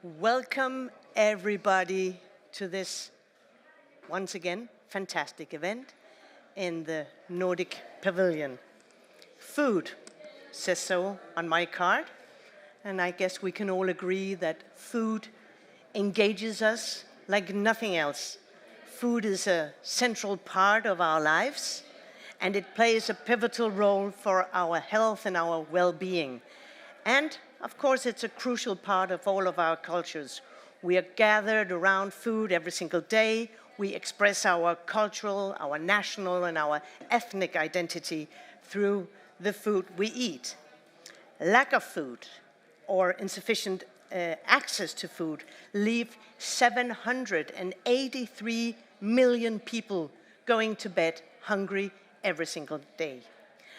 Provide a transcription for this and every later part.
Welcome everybody to this, once again, fantastic event in the Nordic Pavilion. Food says so on my card, and I guess we can all agree that food engages us like nothing else. Food is a central part of our lives, and it plays a pivotal role for our health and our well-being. And of course, it's a crucial part of all of our cultures. We are gathered around food every single day. We express our cultural, our national, and our ethnic identity through the food we eat. Lack of food or insufficient access to food leave 783 million people going to bed hungry every single day.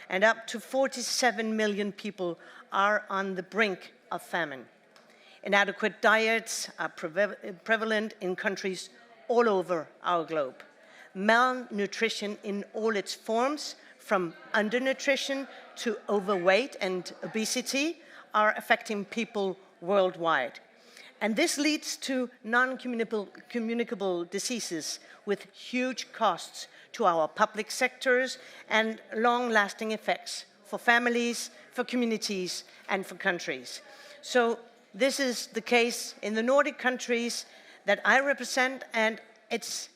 And up to 47 million people are on the brink of famine. Inadequate diets are prevalent in countries all over our globe. Malnutrition in all its forms, from undernutrition to overweight and obesity, are affecting people worldwide. And this leads to non-communicable diseases with huge costs to our public sectors and long-lasting effects for families, for communities, and for countries. So this is the case in the Nordic countries that I represent, and it's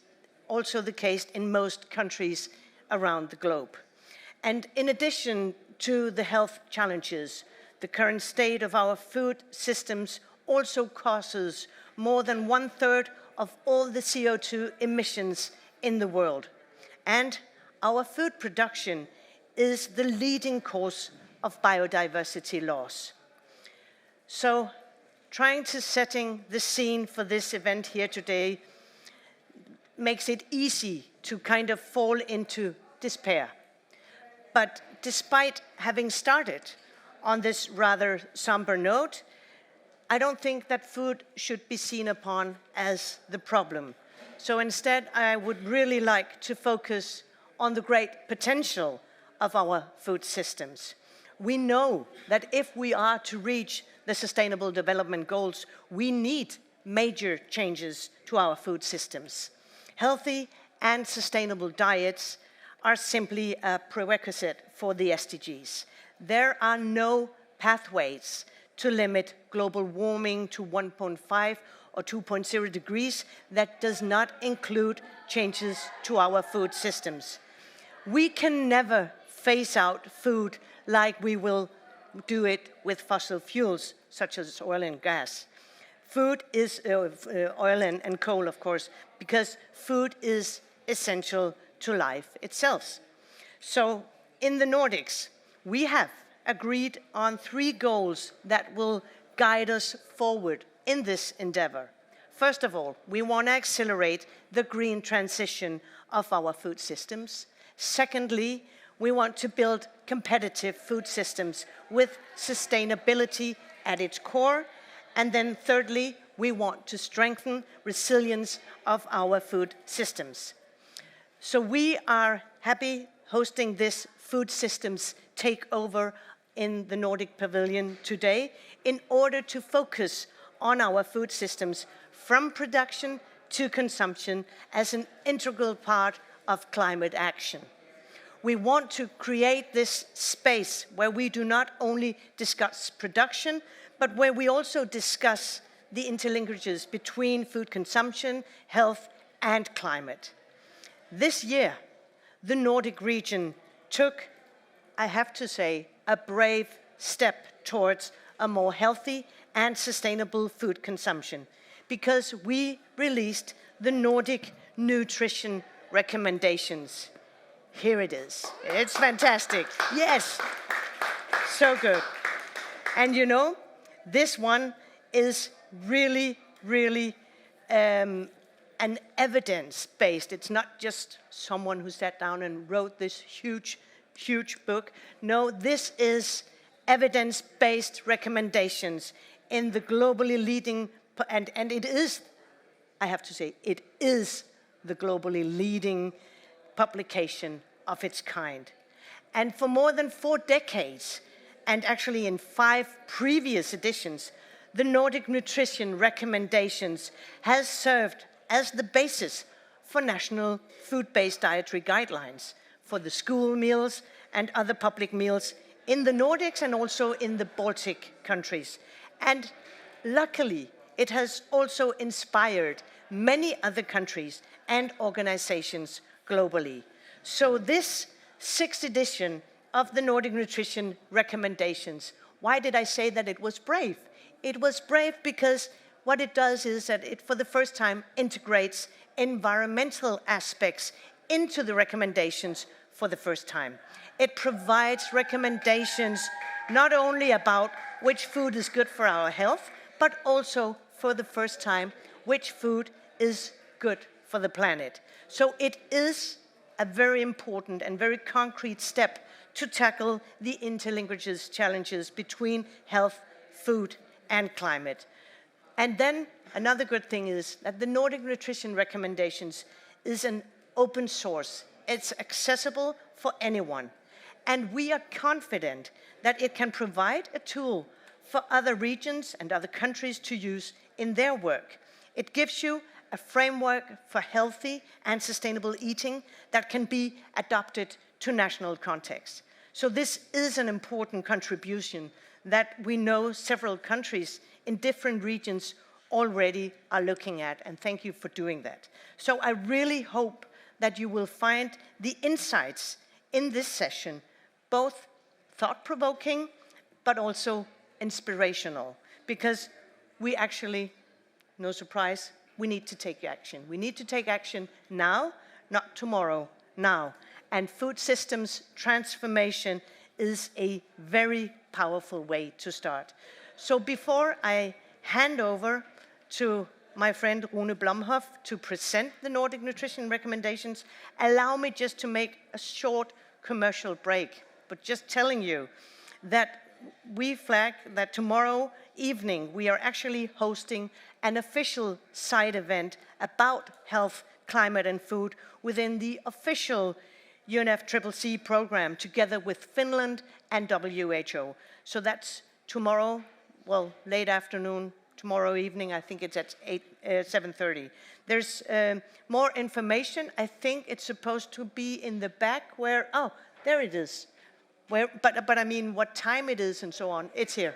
also the case in most countries around the globe. And in addition to the health challenges, the current state of our food systems also causes more than 1/3 of all the CO2 emissions in the world. And our food production is the leading cause of biodiversity loss. So, trying to setting the scene for this event here today makes it easy to kind of fall into despair. But despite having started on this rather somber note, I don't think that food should be seen upon as the problem. So instead, I would really like to focus on the great potential of our food systems. We know that if we are to reach the Sustainable Development Goals, we need major changes to our food systems. Healthy and sustainable diets are simply a prerequisite for the SDGs. There are no pathways to limit global warming to 1.5 or 2.0 degrees that does not include changes to our food systems. We can never phase out food like we will do it with fossil fuels, such as oil and gas. Food is oil and coal, of course, because food is essential to life itself. So in the Nordics, we have agreed on 3 goals that will guide us forward in this endeavor. First of all, we want to accelerate the green transition of our food systems. Secondly, we want to build competitive food systems with sustainability at its core. And then thirdly, we want to strengthen resilience of our food systems. So we are happy hosting this food systems takeover in the Nordic Pavilion today in order to focus on our food systems from production to consumption as an integral part of climate action. We want to create this space where we do not only discuss production, but where we also discuss the interlinkages between food consumption, health, and climate. This year, the Nordic region took, I have to say, a brave step towards a more healthy and sustainable food consumption, because we released the Nordic nutrition recommendations. Here it is. It's fantastic. Yes, so good. And you know, this one is really, really an evidence-based. It's not just someone who sat down and wrote this huge book. No, this is evidence-based recommendations in the globally leading, and it is, I have to say, it is the globally leading publication of its kind. And for more than 4 decades, and actually in 5 previous editions, the Nordic nutrition recommendations has served as the basis for national food-based dietary guidelines for the school meals and other public meals in the Nordics and also in the Baltic countries. And luckily, it has also inspired many other countries and organizations globally. So this 6th edition of the Nordic Nutrition Recommendations, why did I say that it was brave? It was brave because what it does is that it, for the first time, integrates environmental aspects into the recommendations for the first time. It provides recommendations not only about which food is good for our health, but also for the first time, which food is good for the planet. So it is a very important and very concrete step to tackle the interlinkages challenges between health, food, and climate. And then another good thing is that the Nordic Nutrition Recommendations is an open source. It's accessible for anyone. And we are confident that it can provide a tool for other regions and other countries to use in their work. It gives you a framework for healthy and sustainable eating that can be adapted to national context. So this is an important contribution that we know several countries in different regions already are looking at, and thank you for doing that. So I really hope that you will find the insights in this session both thought-provoking but also inspirational, because we actually, no surprise, we need to take action. We need to take action now, not tomorrow, now. And food systems transformation is a very powerful way to start. So before I hand over to my friend Rune Blomhoff to present the Nordic Nutrition Recommendations, allow me just to make a short commercial break, but just telling you that we flag that tomorrow evening we are actually hosting an official side event about health, climate and food within the official UNFCCC program together with Finland and WHO. So that's tomorrow, well, late afternoon, tomorrow evening, I think it's at 7:30. There's more information. I think it's supposed to be in the back where, oh, there it is. Where, but I mean, what time it is and so on, it's here.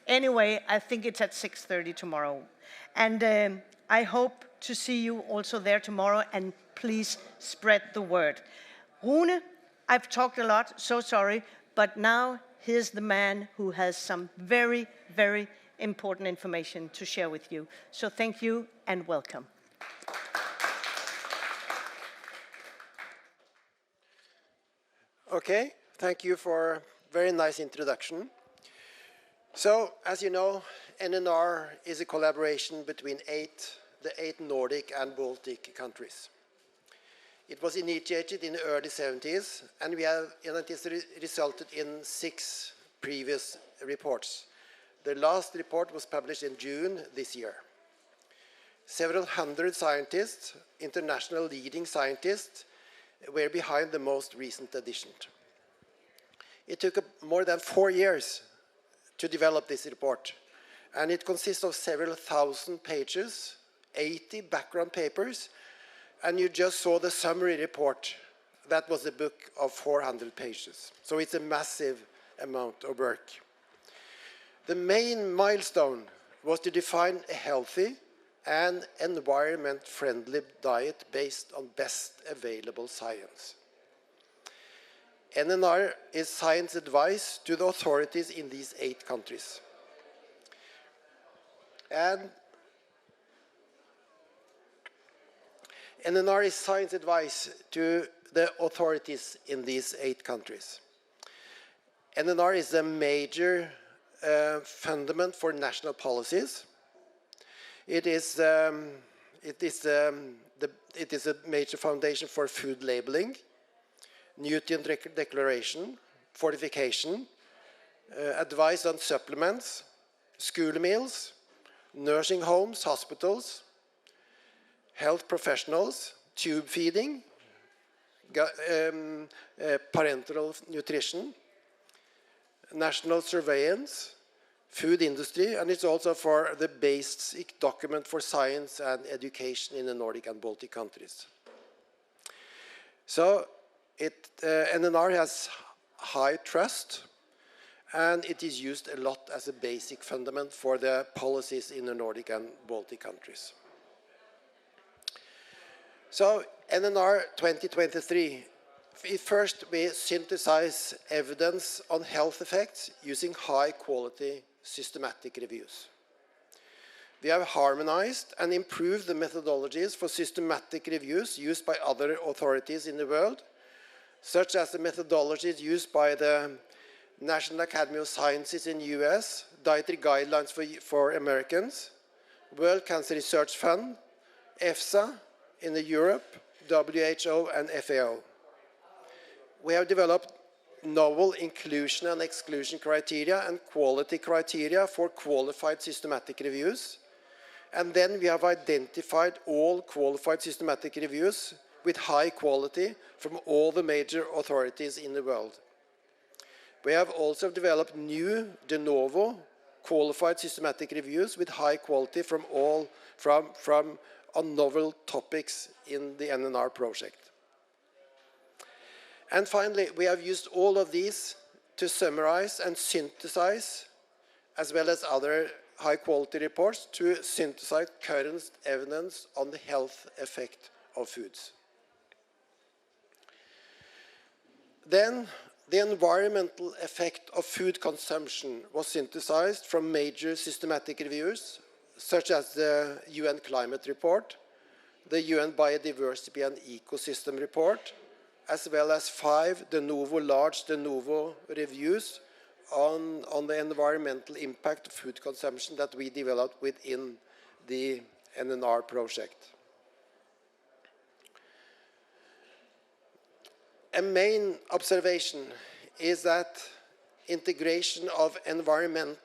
Anyway, I think it's at 6:30 tomorrow. And I hope to see you also there tomorrow, and please spread the word. Rune, I've talked a lot, so sorry, but now here's the man who has some very, very important information to share with you. So thank you and welcome. Okay, thank you for a very nice introduction. So, as you know, NNR is a collaboration between the eight Nordic and Baltic countries. It was initiated in the early 70s, and it has resulted in 6 previous reports. The last report was published in June this year. Several hundred scientists, international leading scientists, were behind the most recent edition. It took more than 4 years to develop this report, and it consists of several thousand pages, 80 background papers, and you just saw the summary report. That was a book of 400 pages. So it's a massive amount of work. The main milestone was to define a healthy and environment-friendly diet based on best available science. NNR is science advice to the authorities in these 8 countries. And NNR is science advice to the authorities in these 8 countries. NNR is a major fundament for national policies. It is a major foundation for food labeling, nutrient declaration, fortification, advice on supplements, school meals, nursing homes, hospitals, health professionals, tube feeding, parenteral nutrition, national surveillance, food industry, and it's also for the basic document for science and education in the Nordic and Baltic countries. So NNR has high trust, and it is used a lot as a basic fundament for the policies in the Nordic and Baltic countries. So NNR 2023, first we synthesize evidence on health effects using high quality systematic reviews. We have harmonized and improved the methodologies for systematic reviews used by other authorities in the world, such as the methodologies used by the National Academy of Sciences in the US, Dietary Guidelines for Americans, World Cancer Research Fund, EFSA in the Europe, WHO and FAO. We have developed novel inclusion and exclusion criteria and quality criteria for qualified systematic reviews. And then we have identified all qualified systematic reviews with high quality from all the major authorities in the world. We have also developed new de novo qualified systematic reviews with high quality from on novel topics in the NNR project. And finally, we have used all of these to summarize and synthesize, as well as other high-quality reports, to synthesize current evidence on the health effect of foods. Then, the environmental effect of food consumption was synthesized from major systematic reviews, such as the UN Climate Report, the UN Biodiversity and Ecosystem Report, as well as 5 large de novo reviews on the environmental impact of food consumption that we developed within the NNR project. A main observation is that integration of environment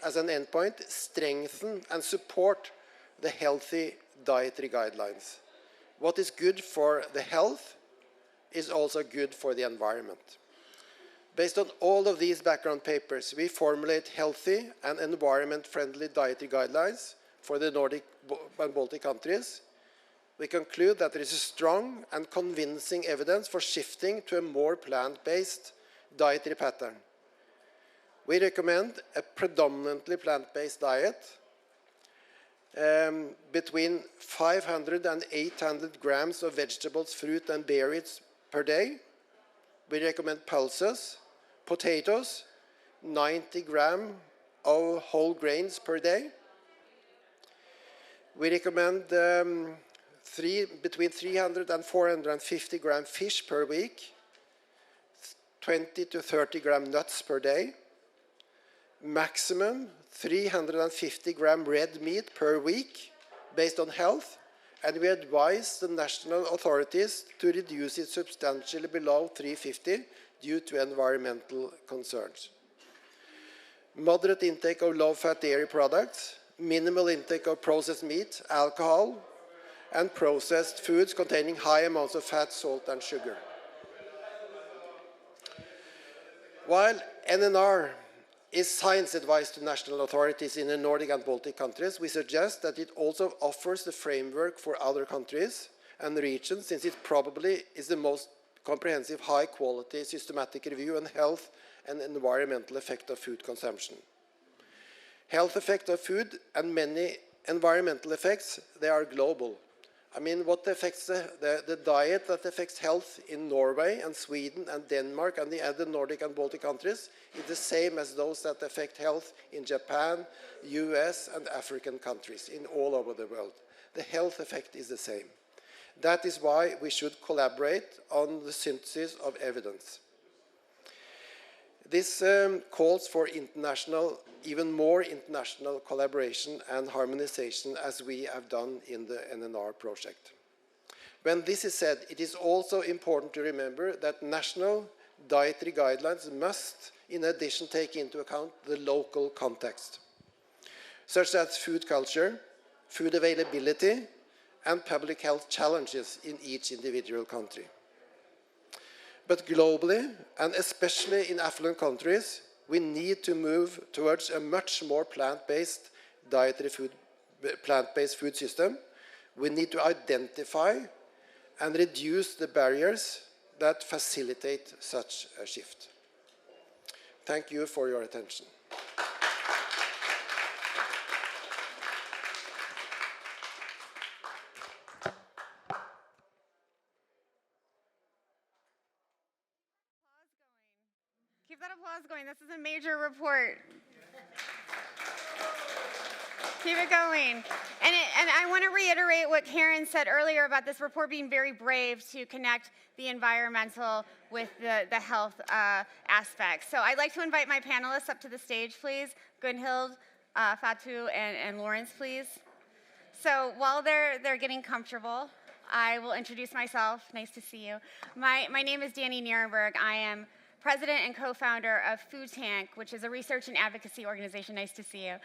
as an endpoint strengthen and support the healthy dietary guidelines. What is good for the health is also good for the environment. Based on all of these background papers, we formulate healthy and environment-friendly dietary guidelines for the Nordic and Baltic countries. We conclude that there is a strong and convincing evidence for shifting to a more plant-based dietary pattern. We recommend a predominantly plant-based diet between 500 and 800 grams of vegetables, fruit and berries per day. We recommend pulses, potatoes, 90 grams of whole grains per day. We recommend between 300 and 450 grams fish per week, 20 to 30 grams nuts per day, maximum 350 grams red meat per week based on health, and we advise the national authorities to reduce it substantially below 350 due to environmental concerns. Moderate intake of low-fat dairy products, minimal intake of processed meat, alcohol, and processed foods containing high amounts of fat, salt, and sugar. While NNR is science advice to national authorities in the Nordic and Baltic countries, we suggest that it also offers the framework for other countries and regions, since it probably is the most comprehensive, high-quality, systematic review on health and environmental effect of food consumption. Health effect of food and many environmental effects, they are global. I mean, what affects the diet that affects health in Norway and Sweden and Denmark and the other Nordic and Baltic countries is the same as those that affect health in Japan, US, and African countries, in all over the world. The health effect is the same. That is why we should collaborate on the synthesis of evidence. This calls for even more international collaboration and harmonization, as we have done in the NNR project. When this is said, it is also important to remember that national dietary guidelines must, in addition, take into account the local context, such as food culture, food availability, and public health challenges in each individual country. But globally, and especially in affluent countries, we need to move towards a much more plant-based plant-based food system. We need to identify and reduce the barriers that facilitate such a shift. Thank you for your attention. Keep that applause going. This is a major report. Keep it going. And I want to reiterate what Karen said earlier about this report being very brave to connect the environmental with the health aspects. So I'd like to invite my panelists up to the stage, please. Gunhild, Fotiou, and Lawrence, please. So while they're getting comfortable, I will introduce myself. Nice to see you. My name is Danielle Nierenberg. I am president and co-founder of Food Tank, which is a research and advocacy organization. Nice to see you.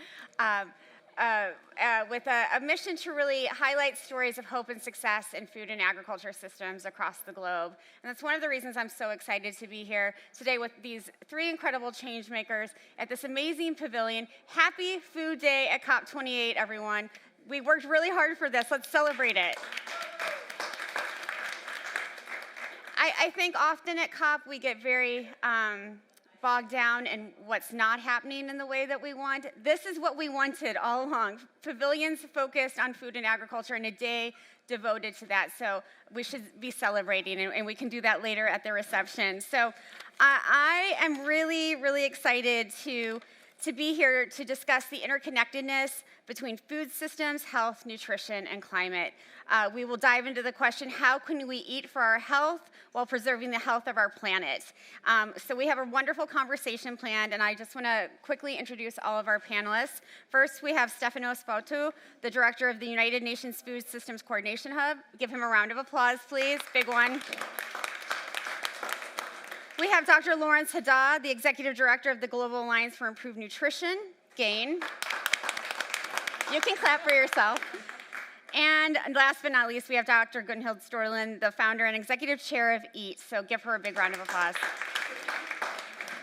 With a mission to really highlight stories of hope and success in food and agriculture systems across the globe. And that's one of the reasons I'm so excited to be here today with these three incredible change makers at this amazing pavilion. Happy Food Day at COP28, everyone. We worked really hard for this. Let's celebrate it. I think often at COP we get very bogged down in what's not happening in the way that we want. This is what we wanted all along. Pavilions focused on food and agriculture and a day devoted to that. So we should be celebrating, and we can do that later at the reception. So I am really, really excited to be here to discuss the interconnectedness between food systems, health, nutrition, and climate. We will dive into the question, how can we eat for our health while preserving the health of our planet? So we have a wonderful conversation planned, and I just want to quickly introduce all of our panelists. First, we have Stefanos Fotiou, the director of the United Nations Food Systems Coordination Hub. Give him a round of applause, please. Big one. We have Dr. Lawrence Haddad, the Executive Director of the Global Alliance for Improved Nutrition, GAIN. You can clap for yourself. And last but not least, we have Dr. Gunhild Storlund, the founder and Executive Chair of EAT. So give her a big round of applause.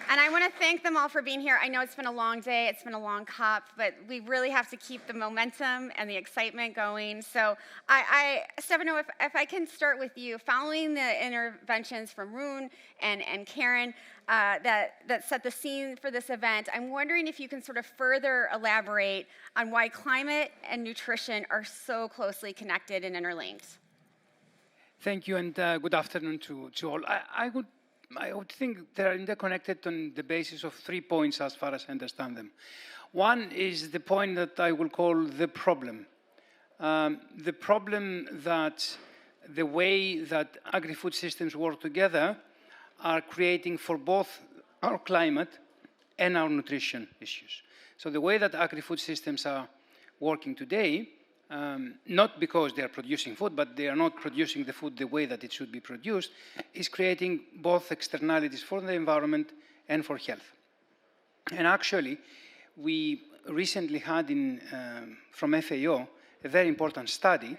And I want to thank them all for being here. I know it's been a long day, it's been a long COP, but we really have to keep the momentum and the excitement going. So Stefano, if I can start with you, following the interventions from Rune and Karen that set the scene for this event, I'm wondering if you can sort of further elaborate on why climate and nutrition are so closely connected and interlinked. Thank you, and good afternoon to all. I would think they're interconnected on the basis of 3 points as far as I understand them. One is the point that I will call the problem. The problem that the way that agri-food systems work together are creating for both our climate and our nutrition issues. So the way that agri-food systems are working today, not because they are producing food, but they are not producing the food the way that it should be produced, is creating both externalities for the environment and for health. And actually, we recently had from FAO a very important study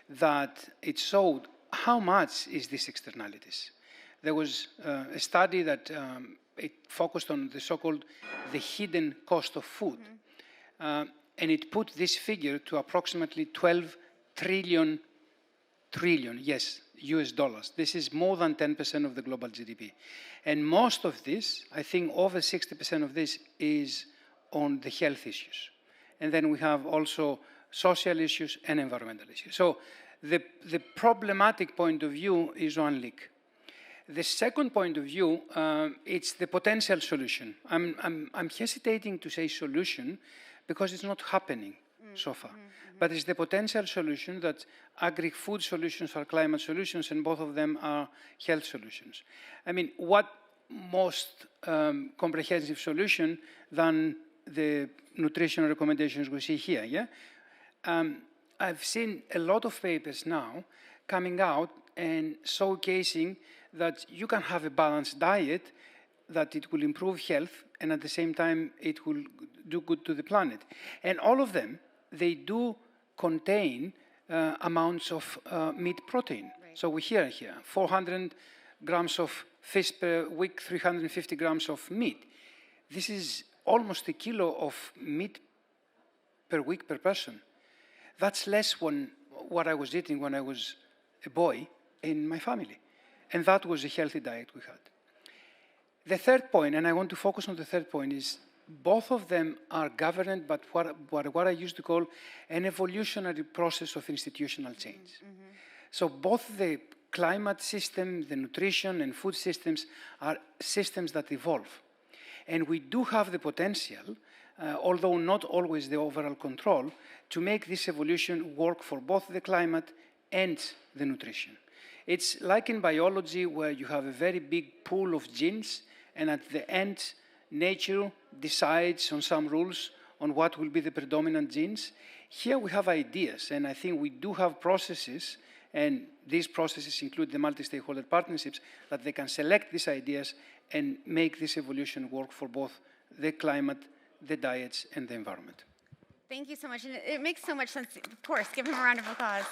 that it showed how much is these externalities. There was a study that it focused on the so-called the hidden cost of food. And it put this figure to approximately 12 trillion, yes, US dollars. This is more than 10% of the global GDP. And most of this, I think over 60% of this is on the health issues. And then we have also social issues and environmental issues. So the problematic point of view is one leak. The second point of view, it's the potential solution. I'm hesitating to say solution because it's not happening so far. But it's the potential solution that agri-food solutions are climate solutions, and both of them are health solutions. I mean, what most comprehensive solution than the nutritional recommendations we see here, yeah? I've seen a lot of papers now coming out and showcasing that you can have a balanced diet, that it will improve health, and at the same time, it will do good to the planet. And all of them, they do contain amounts of meat protein. Right. So we hear here, 400 grams of fish per week, 350 grams of meat. this is almost a kilo of meat per week per person. That's less than what I was eating when I was a boy in my family. And that was a healthy diet we had. The third point, and I want to focus on the third point, is both of them are governed by what I used to call an evolutionary process of institutional change. So both the climate system, the nutrition and food systems are systems that evolve. And we do have the potential, although not always the overall control, to make this evolution work for both the climate and the nutrition. It's like in biology where you have a very big pool of genes, and at the end, nature decides on some rules on what will be the predominant genes. Here we have ideas, and I think we do have processes, and these processes include the multi-stakeholder partnerships, that they can select these ideas and make this evolution work for both the climate, the diets, and the environment. Thank you so much. And it makes so much sense. Of course, give him a round of applause.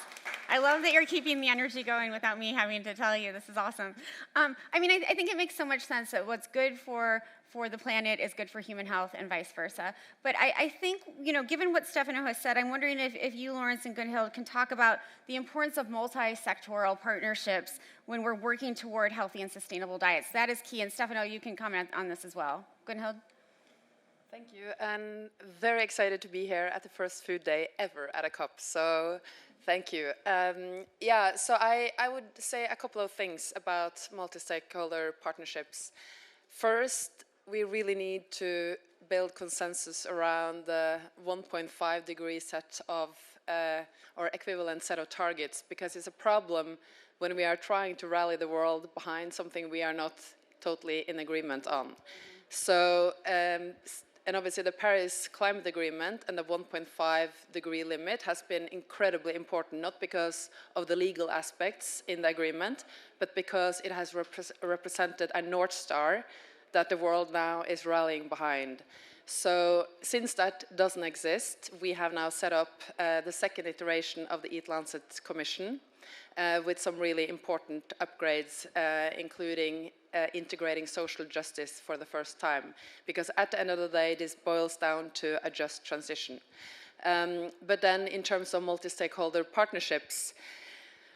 I love that you're keeping the energy going without me having to tell you. This is awesome. I mean, I think it makes so much sense that what's good for the planet is good for human health and vice versa. But I think, you know, given what Stefano has said, I'm wondering if you, Lawrence and Gunhild, can talk about the importance of multi-sectoral partnerships when we're working toward healthy and sustainable diets. That is key. And Stefano, you can comment on this as well. Gunhild? Thank you, and very excited to be here at the first food day ever at a COP, so thank you. Yeah, so I would say a couple of things about multi-stakeholder partnerships. First, we really need to build consensus around the 1.5 degree set of, or equivalent set of targets, because it's a problem when we are trying to rally the world behind something we are not totally in agreement on. So, and obviously the Paris Climate Agreement and the 1.5 degree limit has been incredibly important, not because of the legal aspects in the agreement, but because it has represented a North Star that the world now is rallying behind. So since that doesn't exist, we have now set up the second iteration of the Eat Lancet Commission with some really important upgrades, including integrating social justice for the first time. Because at the end of the day, this boils down to a just transition. But then in terms of multi-stakeholder partnerships,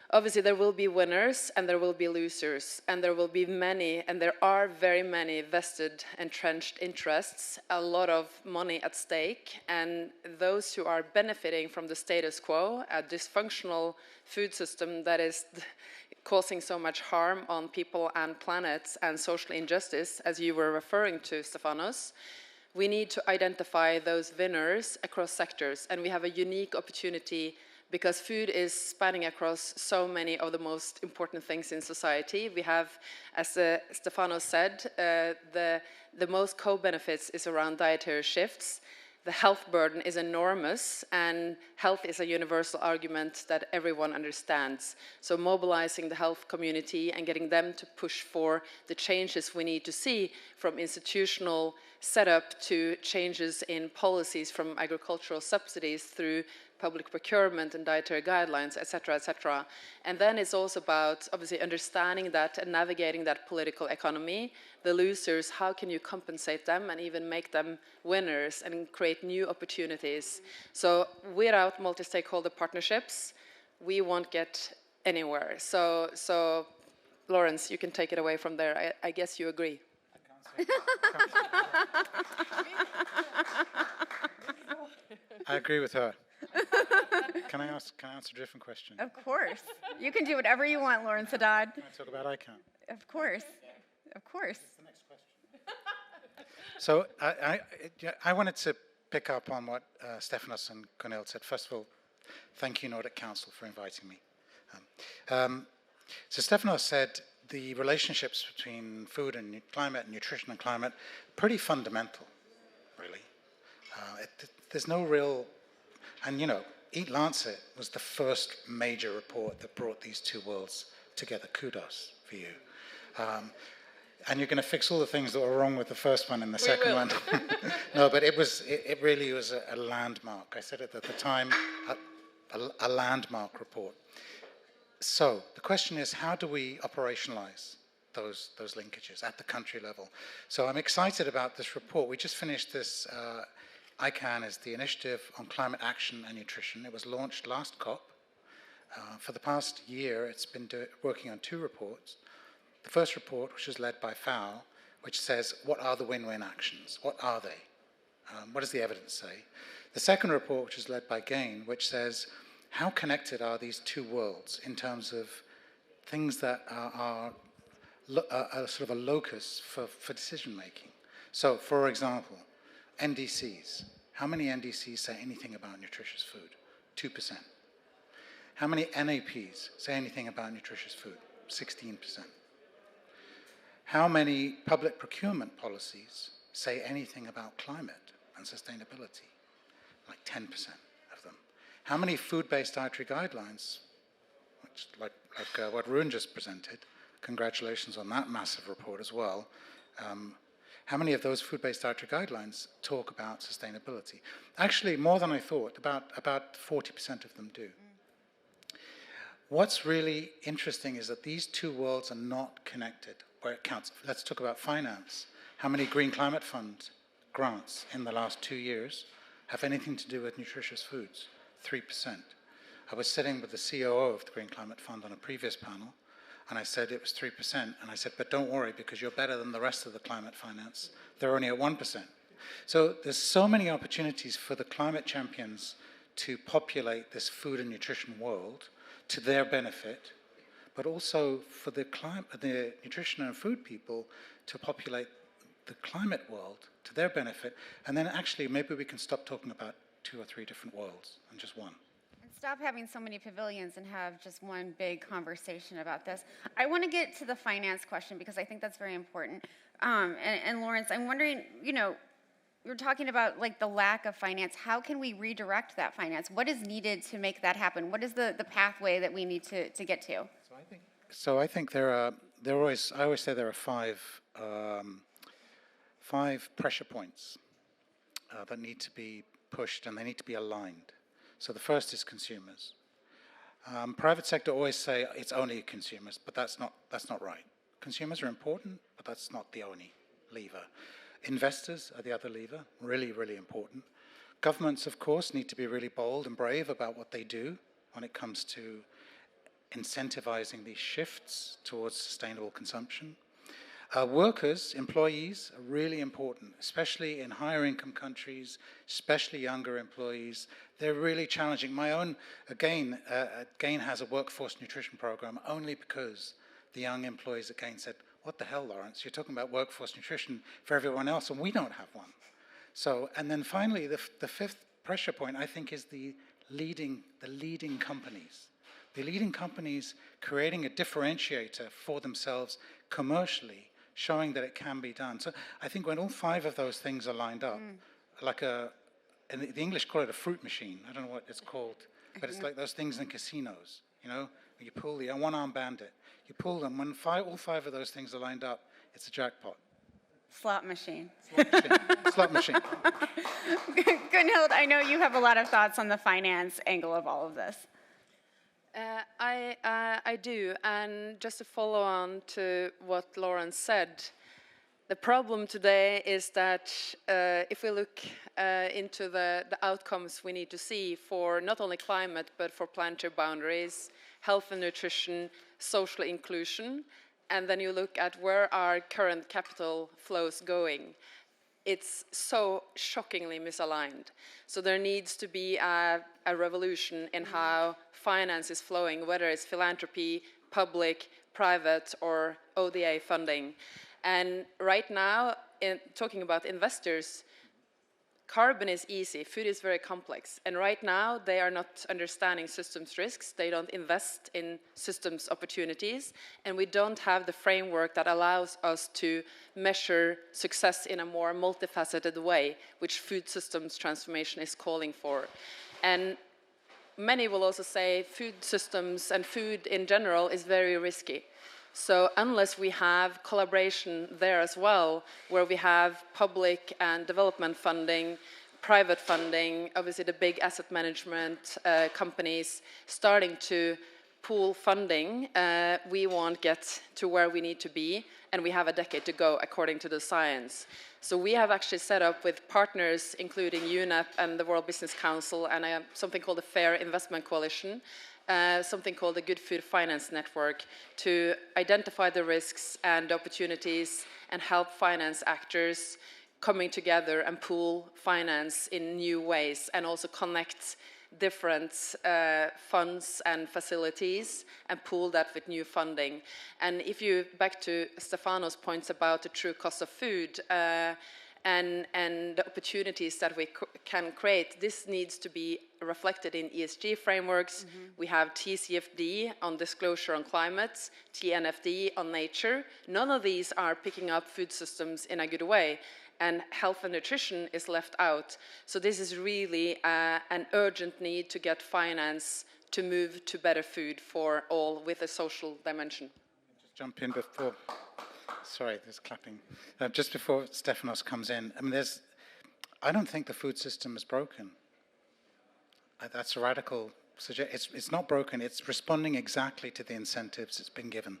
obviously there will be winners and there will be losers, and there will be many, and there are very many vested, entrenched interests, a lot of money at stake, and those who are benefiting from the status quo, a dysfunctional food system that is causing so much harm on people and planets and social injustice, as you were referring to, Stefanos. We need to identify those winners across sectors, and we have a unique opportunity because food is spanning across so many of the most important things in society. We have, as Stefanos said, the most co-benefits is around dietary shifts. The health burden is enormous, and health is a universal argument that everyone understands. So mobilizing the health community and getting them to push for the changes we need to see, from institutional setup to changes in policies, from agricultural subsidies through public procurement and dietary guidelines, etc., etc. And then it's also about, obviously, understanding that and navigating that political economy. The losers, how can you compensate them and even make them winners and create new opportunities? So without multi-stakeholder partnerships, we won't get anywhere. So Lawrence, you can take it away from there. I guess you agree. I agree with her. Can I answer a different question? Of course. You can do whatever you want, Lawrence Haddad. Can I talk about ICANN? Of course. Of course. That's the next question. So I wanted to pick up on what Stefanos and Gunhild said. First of all, thank you, Nordic Council, for inviting me. So Stefanos said the relationships between food and climate, and nutrition and climate, pretty fundamental, really. There's no real, and you know, Eat Lancet was the first major report that brought these two worlds together. Kudos for you. And you're going to fix all the things that were wrong with the first one and the second one. No, but it really was a landmark. I said it at the time, a landmark report. So the question is, how do we operationalize those linkages at the country level. So I'm excited about this report. We just finished this, ICANN is the Initiative on Climate Action and Nutrition. It was launched last COP. For the past year, it's been working on 2 reports. The first report, which was led by FAO, which says, what are the win-win actions? What are they? What does the evidence say? The second report, which is led by GAIN, which says, how connected are these 2 worlds in terms of things that are sort of a locus for decision-making? So, for example, NDCs. How many NDCs say anything about nutritious food? 2%. How many NAPs say anything about nutritious food? 16%. How many public procurement policies say anything about climate and sustainability? Like 10% of them. How many food-based dietary guidelines, which, like what Rune just presented, congratulations on that massive report as well, how many of those food-based dietary guidelines talk about sustainability? Actually, more than I thought, about 40% of them do. What's really interesting is that these 2 worlds are not connected where it counts. Let's talk about finance. How many Green Climate Fund grants in the last 2 years have anything to do with nutritious foods? 3%. I was sitting with the COO of the Green Climate Fund on a previous panel, and I said it was 3%, and I said, but don't worry, because you're better than the rest of the climate finance. They're only at 1%. So there's so many opportunities for the climate champions to populate this food and nutrition world to their benefit, but also for the nutrition and food people to populate the climate world to their benefit, and then actually maybe we can stop talking about 2 or 3 different worlds and just one. And stop having so many pavilions and have just one big conversation about this. I want to get to the finance question because I think that's very important. And Lawrence, I'm wondering, you know, you're talking about like the lack of finance. How can we redirect that finance? What is needed to make that happen? What is the pathway that we need to get to? So I think I always say there are 5 pressure points that need to be pushed, and they need to be aligned. So the first is consumers. Private sector always say it's only consumers, but that's not right. Consumers are important, but that's not the only lever. Investors are the other lever, really, really important. Governments, of course, need to be really bold and brave about what they do when it comes to incentivizing these shifts towards sustainable consumption. Workers, employees, are really important, especially in higher income countries, especially younger employees. They're really challenging. My own, GAIN has a workforce nutrition program only because the young employees at GAIN said, what the hell, Lawrence, you're talking about workforce nutrition for everyone else, and we don't have one. So, and then finally, the 5th pressure point, I think, is the leading companies. The leading companies creating a differentiator for themselves commercially, showing that it can be done. So I think when all 5 of those things are lined up, like and the English call it a fruit machine. I don't know what it's called, but it's like those things in casinos, you know, where you pull the one-arm bandit. You pull them. When all 5 of those things are lined up, it's a jackpot. Slot machine. Slot machine. Gunhild, I know you have a lot of thoughts on the finance angle of all of this. I do, and just to follow on to what Lawrence said, the problem today is that if we look into the outcomes we need to see for not only climate, but for planetary boundaries, health and nutrition, social inclusion, and then you look at where are current capital flows going, it's so shockingly misaligned. So there needs to be a revolution in how finance is flowing, whether it's philanthropy, public, private, or ODA funding. And right now, talking about investors, carbon is easy, food is very complex. And right now, they are not understanding systems risks. They don't invest in systems opportunities. And we don't have the framework that allows us to measure success in a more multifaceted way, which food systems transformation is calling for. And many will also say food systems and food in general is very risky. So unless we have collaboration there as well, where we have public and development funding, private funding, obviously the big asset management companies starting to pool funding, we won't get to where we need to be, and we have a decade to go according to the science. So we have actually set up with partners, including UNEP and the World Business Council, and something called the Fair Investment Coalition, something called the Good Food Finance Network, to identify the risks and opportunities and help finance actors coming together and pool finance in new ways, and also connect different funds and facilities and pool that with new funding. And if you, back to Stefanos' points about the true cost of food and the opportunities that we can create, this needs to be reflected in ESG frameworks. We have TCFD on disclosure on climate, TNFD on nature. None of these are picking up food systems in a good way, and health and nutrition is left out. So this is really an urgent need to get finance to move to better food for all with a social dimension. Just jump in before, sorry, there's clapping. Just before Stefanos comes in, I mean, I don't think the food system is broken. That's a radical suggestion. It's not broken, it's responding exactly to the incentives it's been given.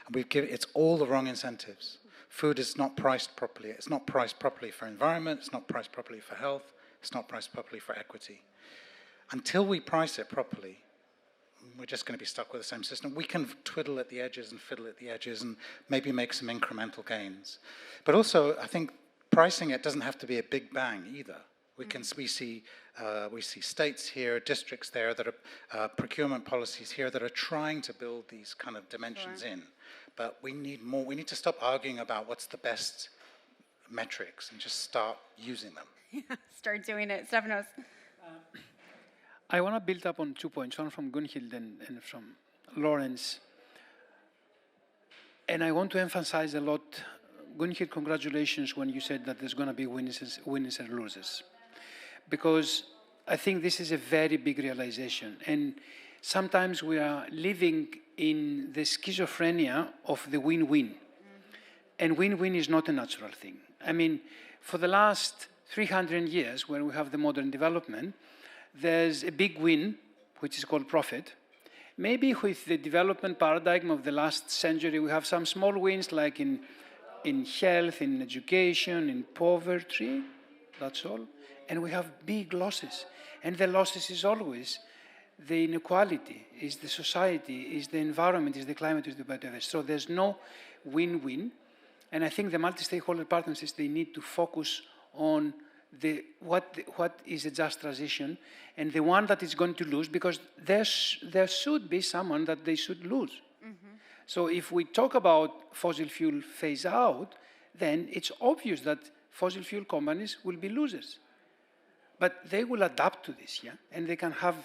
And it's all the wrong incentives. Food is not priced properly. It's not priced properly for environment. It's not priced properly for health. It's not priced properly for equity. Until we price it properly, we're just going to be stuck with the same system. We can twiddle at the edges and fiddle at the edges and maybe make some incremental gains. But also, I think pricing it doesn't have to be a big bang either. We see states here, districts there, that are procurement policies here that are trying to build these kind of dimensions in. But we need more. We need to stop arguing about what's the best metrics and just start using them. Yeah, start doing it. Stefanos. I want to build up on 2 points, one from Gunhild and from Lawrence. And I want to emphasize a lot, Gunhild, congratulations when you said that there's going to be winners and losers. Because I think this is a very big realization. And sometimes we are living in the schizophrenia of the win-win. And win-win is not a natural thing. I mean, for the last 300 years, when we have the modern development, there's a big win, which is called profit. Maybe with the development paradigm of the last century, we have some small wins, like in health, in education, in poverty, that's all. And we have big losses. And the losses is always the inequality, is the society, is the environment, is the climate, is the biodiversity. So there's no win-win. And I think the multi-stakeholder partnerships, they need to focus on what is a just transition and the one that is going to lose, because there should be someone that they should lose. So if we talk about fossil fuel phase out, then it's obvious that fossil fuel companies will be losers. But they will adapt to this, yeah? And they can have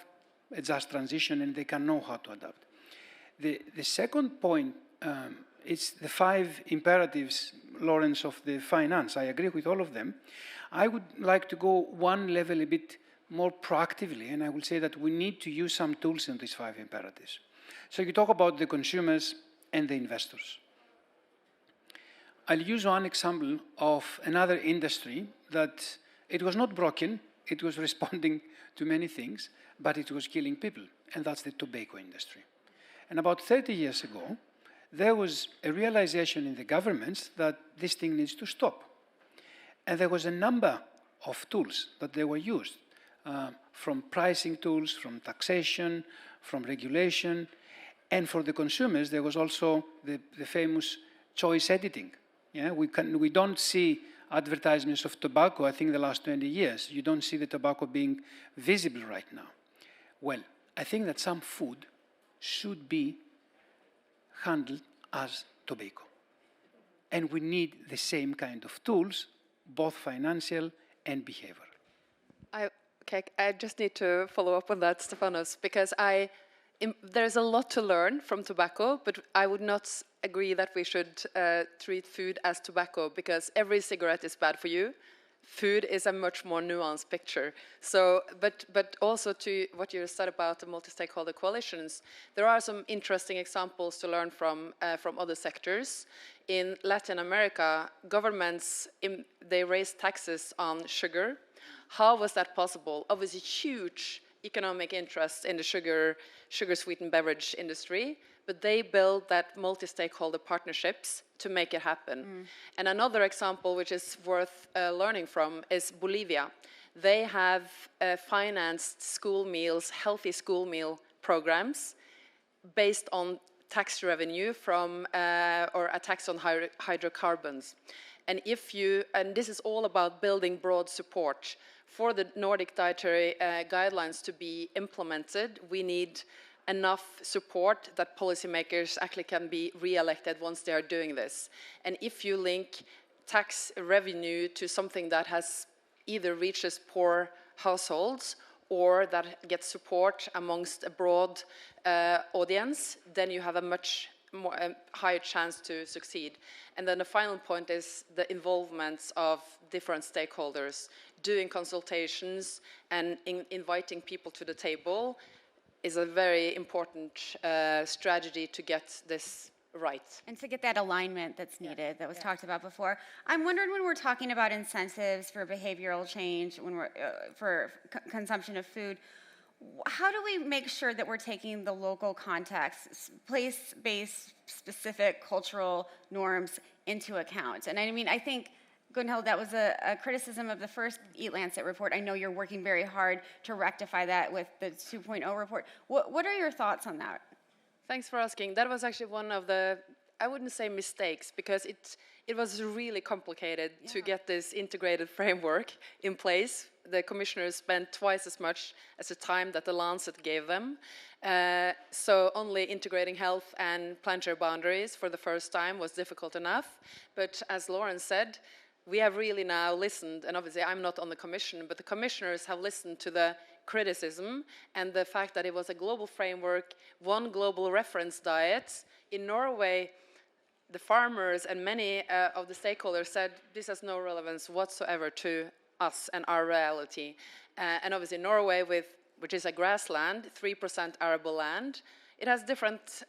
a just transition and they can know how to adapt. The second point, it's the 5 imperatives, Lawrence, of the finance. I agree with all of them. I would like to go one level a bit more proactively, and I will say that we need to use some tools in these 5 imperatives. So you talk about the consumers and the investors. I'll use one example of another industry that it was not broken, it was responding to many things, but it was killing people, and that's the tobacco industry. And about 30 years ago, there was a realization in the governments that this thing needs to stop. And there was a number of tools that they were used, from pricing tools, from taxation, from regulation, and for the consumers, there was also the famous choice editing. Yeah, we don't see advertisements of tobacco, I think, the last 20 years. You don't see the tobacco being visible right now. Well, I think that some food should be handled as tobacco. And we need the same kind of tools, both financial and behavioral. I just need to follow up on that, Stefanos, because there's a lot to learn from tobacco, but I would not agree that we should treat food as tobacco, because every cigarette is bad for you. Food is a much more nuanced picture. So, but also to what you said about the multi-stakeholder coalitions, there are some interesting examples to learn from other sectors. In Latin America, governments, they raised taxes on sugar. How was that possible? Obviously, huge economic interests in the sugar-sweetened beverage industry, but they build that multi-stakeholder partnerships to make it happen. And another example which is worth learning from is Bolivia. They have financed school meals, healthy school meal programs based on tax revenue from, or a tax on hydrocarbons. And this is all about building broad support. For the Nordic dietary guidelines to be implemented, we need enough support that policymakers actually can be re-elected once they are doing this. And if you link tax revenue to something that has either reaches poor households or that gets support amongst a broad audience, then you have a much more higher chance to succeed. And then the final point is the involvement of different stakeholders, doing consultations and inviting people to the table is a very important strategy to get this right. And to get that alignment that's needed, that was talked about before. I'm wondering, when we're talking about incentives for behavioral change, when we're for consumption of food, how do we make sure that we're taking the local context, place-based, specific cultural norms into account? And I mean, I think, Gunhild, that was a criticism of the first Eat Lancet report. I know you're working very hard to rectify that with the 2.0 report. What are your thoughts on that? Thanks for asking. That was actually one of the, I wouldn't say mistakes, because it was really complicated to get this integrated framework in place. The commissioners spent twice as much as the time that the Lancet gave them. So only integrating health and planetary boundaries for the first time was difficult enough. But as Lauren said, we have really now listened, and obviously I'm not on the commission, but the commissioners have listened to the criticism and the fact that it was a global framework, one global reference diet. In Norway, the farmers and many of the stakeholders said this has no relevance whatsoever to us and our reality. And obviously Norway, which is a grassland, 3% arable land, it has different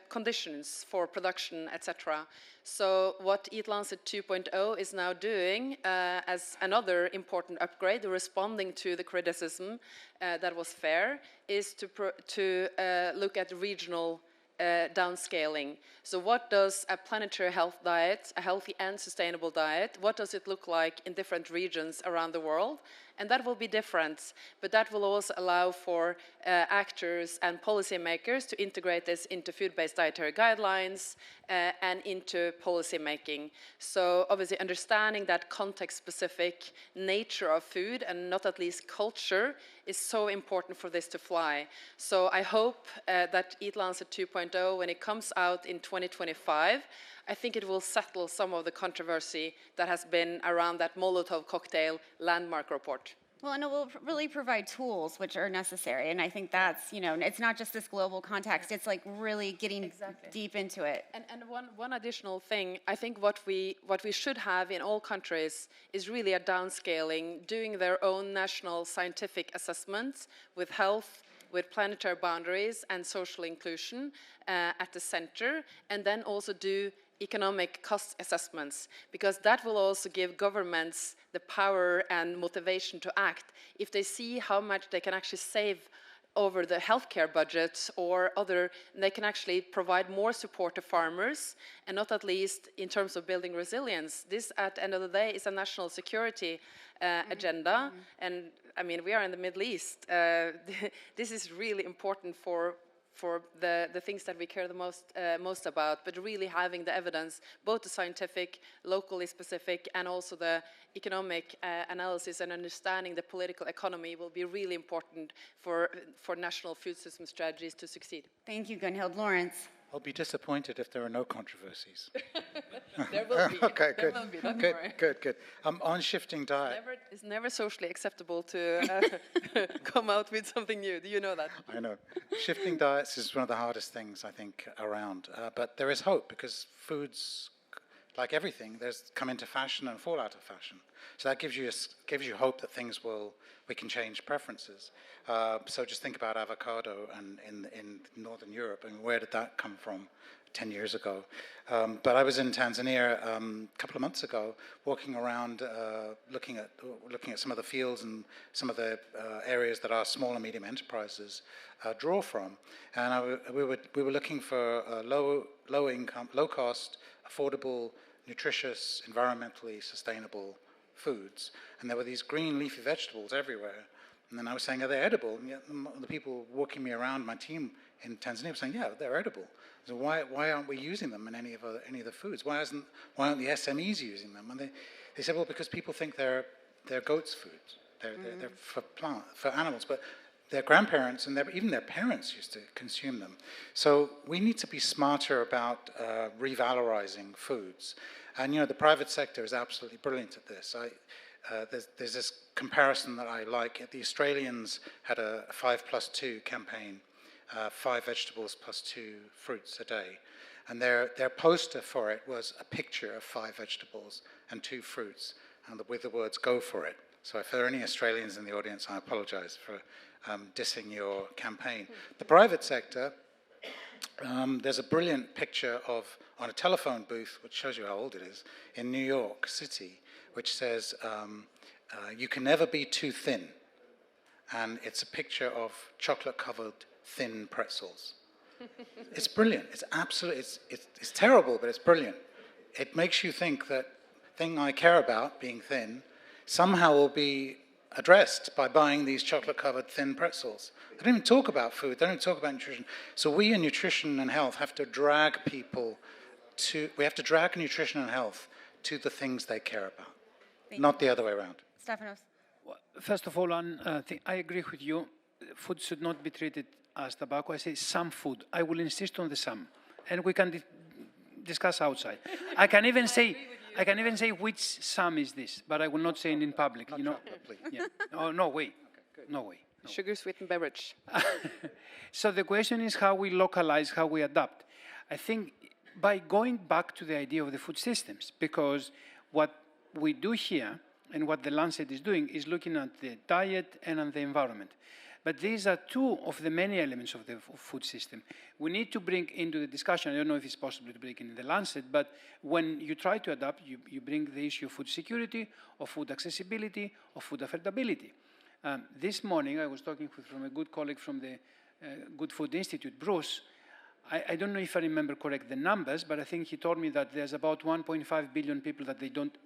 conditions for production, etc. So what Eat Lancet 2.0 is now doing as another important upgrade, responding to the criticism that was fair, is to look at regional downscaling. So what does a planetary health diet, a healthy and sustainable diet, what does it look like in different regions around the world? And that will be different, but that will also allow for actors and policymakers to integrate this into food-based dietary guidelines and into policy making. So obviously understanding that context-specific nature of food, and not at least culture, is so important for this to fly. So I hope that Eat Lancet 2.0, when it comes out in 2025, I think it will settle some of the controversy that has been around that Molotov cocktail landmark report. Well, and it will really provide tools which are necessary. And I think that's, you know, it's not just this global context, it's like really getting deep into it. And one additional thing, I think what we should have in all countries is really a downscaling, doing their own national scientific assessments with health, with planetary boundaries and social inclusion at the center, and then also do economic cost assessments, because that will also give governments the power and motivation to act. If they see how much they can actually save over the healthcare budgets or other, they can actually provide more support to farmers, and not at least in terms of building resilience. This, at the end of the day, is a national security agenda, and I mean, we are in the Middle East. This is really important for the things that we care the most about, but really having the evidence, both the scientific, locally specific, and also the economic analysis and understanding the political economy will be really important for national food system strategies to succeed. Thank you, Gunhild. Lawrence? I'll be disappointed if there are no controversies. There will be. Okay, good. There will be, Good. On shifting diet. It's never socially acceptable to come out with something new. Do you know that? I know. Shifting diets is one of the hardest things, I think, around. But there is hope, because foods, like everything, there's come into fashion and fall out of fashion. So that gives you hope that we can change preferences. So just think about avocado and in Northern Europe, and where did that come from? 10 years ago. But I was in Tanzania a couple of months ago, walking around, looking at some of the fields and some of the areas that our small and medium enterprises draw from. And we were looking for low income, low cost, affordable, nutritious, environmentally sustainable foods. And there were these green leafy vegetables everywhere. And then I was saying, are they edible? And yet the people walking me around, my team in Tanzania, were saying, yeah, they're edible. So why aren't we using them in any of the foods? Why aren't the SMEs using them? And they said, well, because people think they're goats' foods. They're for animals, but their grandparents and even their parents used to consume them. So we need to be smarter about revalorizing foods. And the private sector is absolutely brilliant at this. There's this comparison that I like. The Australians had a 5+2 campaign, 5 vegetables plus 2 fruits a day. And their poster for it was a picture of 5 vegetables and 2 fruits, and with the words, go for it. So if there are any Australians in the audience, I apologize for dissing your campaign. The private sector, there's a brilliant picture on a telephone booth, which shows you how old it is, in New York City, which says, you can never be too thin. And it's a picture of chocolate-covered thin pretzels. It's brilliant. It's absolutely, it's terrible, but it's brilliant. It makes you think that thing I care about, being thin, somehow will be addressed by buying these chocolate-covered thin pretzels. They don't even talk about food. They don't talk about nutrition. So we in nutrition and health have to drag nutrition and health to the things they care about, not the other way around. Stefanos. Well, first of all, I agree with you. Food should not be treated as tobacco. I say some food. I will insist on the some, and we can discuss outside. I can even say which some is this, but I will not say it in public. Not chocolate, please. Yeah. Oh, no way. Okay, no way. No. Sugar-sweetened beverage. So the question is how we localize, how we adapt. I think by going back to the idea of the food systems, because what we do here and what the Lancet is doing is looking at the diet and on the environment. But these are two of the many elements of the food system. We need to bring into the discussion, I don't know if it's possible to bring in the Lancet, but when you try to adapt, you bring the issue of food security, of food accessibility, of food affordability. This morning, I was talking from a good colleague from the Good Food Institute, Bruce. I don't know if I remember correct the numbers, but I think he told me that there's about 1.5 billion people that they don't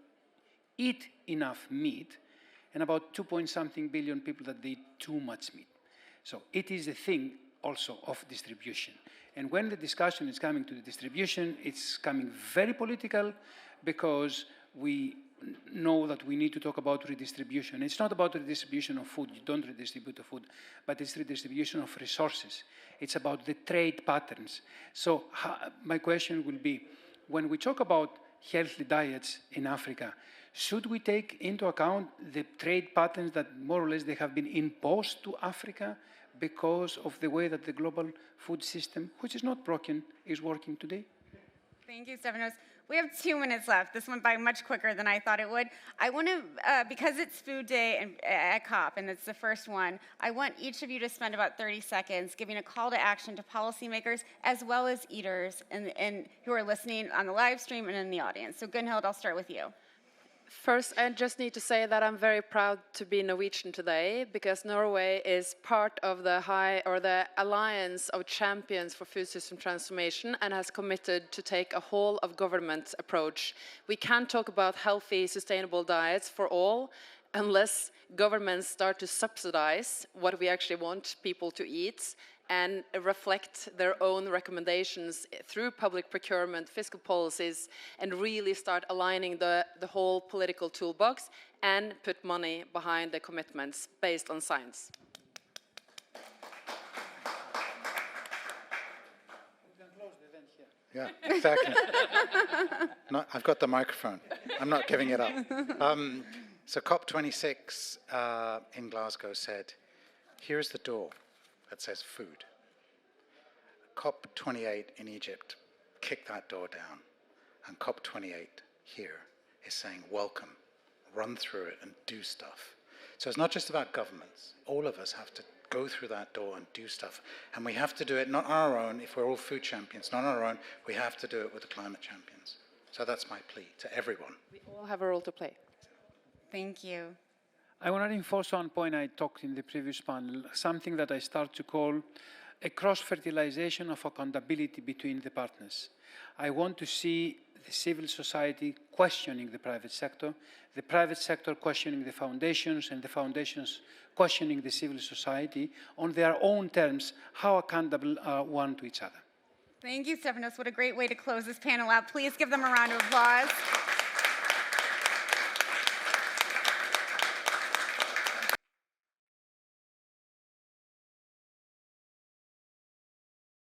eat enough meat, and about 2-point-something billion people that they eat too much meat. So it is a thing also of distribution. And when the discussion is coming to the distribution, it's coming very political because we know that we need to talk about redistribution. It's not about redistribution of food. You don't redistribute the food, but it's redistribution of resources. It's about the trade patterns. So my question will be, when we talk about healthy diets in Africa, should we take into account the trade patterns that more or less they have been imposed to Africa because of the way that the global food system, which is not broken, is working today? Thank you, Stefanos. We have 2 minutes left. This went by much quicker than I thought it would. I want to, because it's Food Day at COP, and it's the first one, I want each of you to spend about 30 seconds giving a call to action to policymakers as well as eaters and who are listening on the live stream and in the audience. So Gunhild, I'll start with you. First, I just need to say that I'm very proud to be Norwegian today because Norway is part of the Alliance of Champions for Food System Transformation and has committed to take a whole of government approach. We can't talk about healthy, sustainable diets for all unless governments start to subsidize what we actually want people to eat and reflect their own recommendations through public procurement, fiscal policies, and really start aligning the whole political toolbox and put money behind the commitments based on science. Yeah, exactly. I've got the microphone. I'm not giving it up. So COP26 in Glasgow said, here's the door that says food. COP28 in Egypt kicked that door down. And COP28 here is saying, welcome, run through it and do stuff. So it's not just about governments. All of us have to go through that door and do stuff. And we have to do it not on our own, if we're all food champions, not on our own, we have to do it with the climate champions. So that's my plea to everyone. We all have a role to play. Thank you. I want to reinforce one point I talked in the previous panel, something that I start to call a cross-fertilization of accountability between the partners. I want to see the civil society questioning the private sector questioning the foundations, and the foundations questioning the civil society on their own terms, how accountable are one to each other. Thank you, Stefanos. What a great way to close this panel out. Please give them a round of applause.